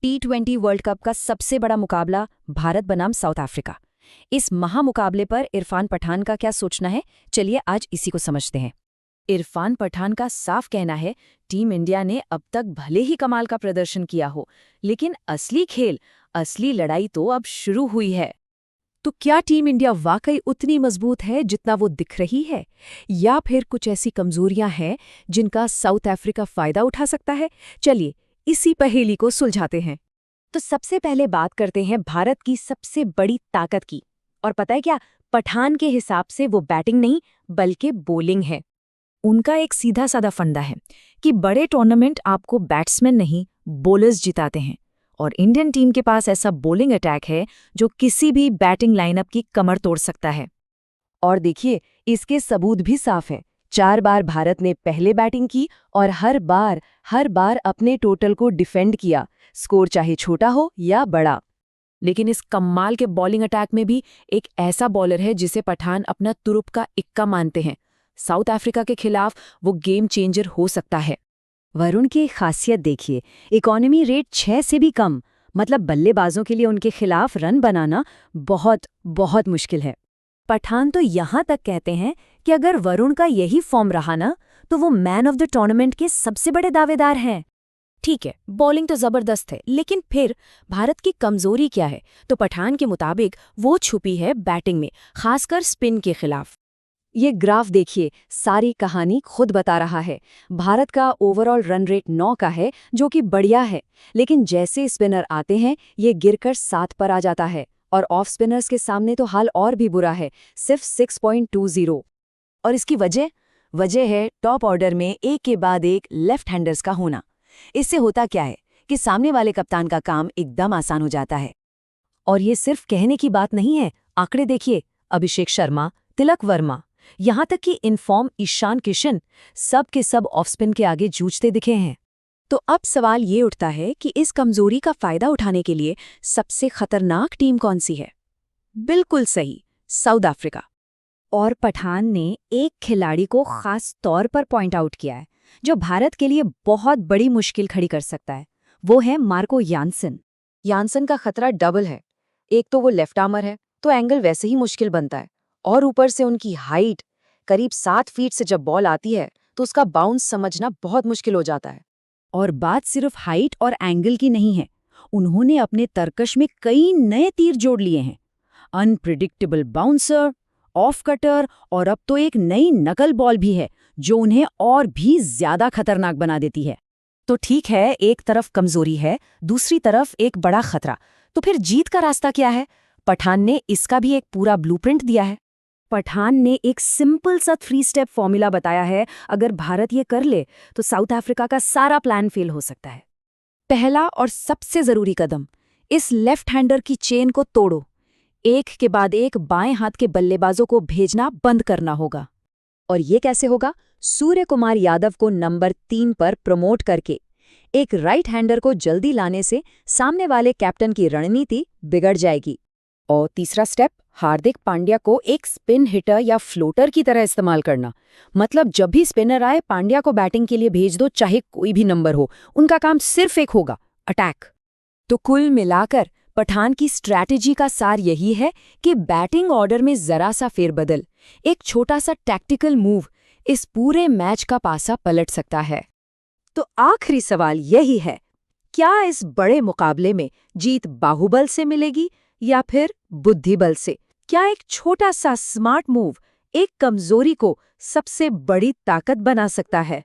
T20 world cup का सबसे बड़ा मुकाबला भारत बनाम साउथ अफ्रीका। इस महामुकाबले पर इरफान पठान का क्या सोचना है, चलिए आज इसी को समझते हैं। इरफान पठान का साफ कहना है, टीम इंडिया ने अब तक भले ही कमाल का प्रदर्शन किया हो, लेकिन असली खेल, असली लड़ाई तो अब शुरू हुई है। तो क्या टीम इंडिया वाकई उतनी मजबूत है जितना वो दिख रही है, या फिर कुछ ऐसी कमजोरियां हैं जिनका साउथ अफ्रीका फायदा उठा सकता है? चलिए इसी पहेली को सुलझाते हैं। तो सबसे पहले बात करते हैं भारत की सबसे बड़ी ताकत की। और पता है क्या, पठान के हिसाब से वो बैटिंग नहीं बल्कि बॉलिंग है। उनका एक सीधा साधा फंडा है कि बड़े टूर्नामेंट आपको बैट्समैन नहीं बॉलर्स जिताते हैं, और इंडियन टीम के पास ऐसा बॉलिंग अटैक है जो किसी भी बैटिंग लाइनअप की कमर तोड़ सकता है। और देखिए, इसके सबूत भी साफ हैं। 4 बार भारत ने पहले बैटिंग की और हर बार अपने टोटल को डिफेंड किया, स्कोर चाहे छोटा हो या बड़ा। लेकिन इस कमाल के बॉलिंग अटैक में भी एक ऐसा बॉलर है जिसे पठान अपना तुरुप का इक्का मानते हैं। साउथ अफ्रीका के खिलाफ वो गेम चेंजर हो सकता है। वरुण की खासियत देखिए, इकोनॉमी रेट 6 से भी कम, मतलब बल्लेबाजों के लिए उनके खिलाफ रन बनाना बहुत मुश्किल है। पठान तो यहां तक कहते हैं कि अगर वरुण का यही फॉर्म रहा ना, तो वो मैन ऑफ द टूर्नामेंट के सबसे बड़े दावेदार हैं। ठीक है, बॉलिंग तो जबरदस्त है, लेकिन फिर भारत की कमजोरी क्या है? तो पठान के मुताबिक वो छुपी है बैटिंग में, खासकर स्पिन के खिलाफ। ये ग्राफ देखिए, सारी कहानी खुद बता रहा है। भारत का ओवरऑल रन रेट 9 का है, जो कि बढ़िया है, लेकिन जैसे स्पिनर आते हैं ये गिरकर 7 पर आ जाता है। और ऑफ स्पिनर्स के सामने तो हाल और भी बुरा है, सिर्फ 6.20। और इसकी वजह है टॉप ऑर्डर में एक के बाद एक लेफ्ट हैंडर्स का होना। इससे होता क्या है कि सामने वाले कप्तान का काम एकदम आसान हो जाता है। और ये सिर्फ कहने की बात नहीं है, आंकड़े देखिए, अभिषेक शर्मा, तिलक वर्मा, यहां तक कि इनफॉर्म ईशान किशन, सब के सब ऑफ स्पिन के आगे जूझते दिखे हैं। तो अब सवाल ये उठता है कि इस कमजोरी का फायदा उठाने के लिए सबसे खतरनाक टीम कौन सी है? बिल्कुल सही, साउथ अफ्रीका। और पठान ने एक खिलाड़ी को खास तौर पर पॉइंट आउट किया है, जो भारत के लिए बहुत बड़ी मुश्किल खड़ी कर सकता है। वो है मार्को यानसन। यानसन का खतरा डबल है। एक तो वो लेफ्ट आर्मर है, तो एंगल वैसे ही मुश्किल बनता है, और ऊपर से उनकी हाइट, करीब 7 फीट से जब बॉल आती है तो उसका बाउंस समझना बहुत मुश्किल हो जाता है। और बात सिर्फ हाइट और एंगल की नहीं है, उन्होंने अपने तर्कश में कई नए तीर जोड़ लिए हैं। अनप्रिडिक्टेबल बाउंसर, ऑफ कटर, और अब तो एक नई नकल बॉल भी है जो उन्हें और भी ज्यादा खतरनाक बना देती है। तो ठीक है, एक तरफ कमजोरी है, दूसरी तरफ एक बड़ा खतरा। तो फिर जीत का रास्ता क्या है? पठान ने इसका भी एक पूरा ब्लूप्रिंट दिया है। पठान ने एक सिंपल सा 3 स्टेप फॉर्मूला बताया है। अगर भारत ये कर ले तो साउथ अफ्रीका का सारा प्लान फेल हो सकता है। पहला और सबसे जरूरी कदम, इस लेफ्ट हैंडर की चेन को तोड़ो। एक के बाद एक बाएं हाथ के बल्लेबाजों को भेजना बंद करना होगा। और ये कैसे होगा? सूर्य कुमार यादव को नंबर 3 पर प्रमोट करके। एक राइट हैंडर को जल्दी लाने से सामने वाले कैप्टन की रणनीति बिगड़ जाएगी। और तीसरा स्टेप, हार्दिक पांड्या को एक स्पिन हिटर या फ्लोटर की तरह इस्तेमाल करना। मतलब जब भी स्पिनर आए, पांड्या को बैटिंग के लिए भेज दो, चाहे कोई भी नंबर हो। उनका काम सिर्फ एक होगा, अटैक। तो कुल मिलाकर पठान की स्ट्रैटेजी का सार यही है कि बैटिंग ऑर्डर में जरा सा फेरबदल, एक छोटा सा टैक्टिकल मूव, इस पूरे मैच का पासा पलट सकता है। तो आखिरी सवाल यही है, क्या इस बड़े मुकाबले में जीत बाहुबल से मिलेगी या फिर बुद्धिबल से? क्या एक छोटा सा स्मार्ट मूव एक कमजोरी को सबसे बड़ी ताकत बना सकता है?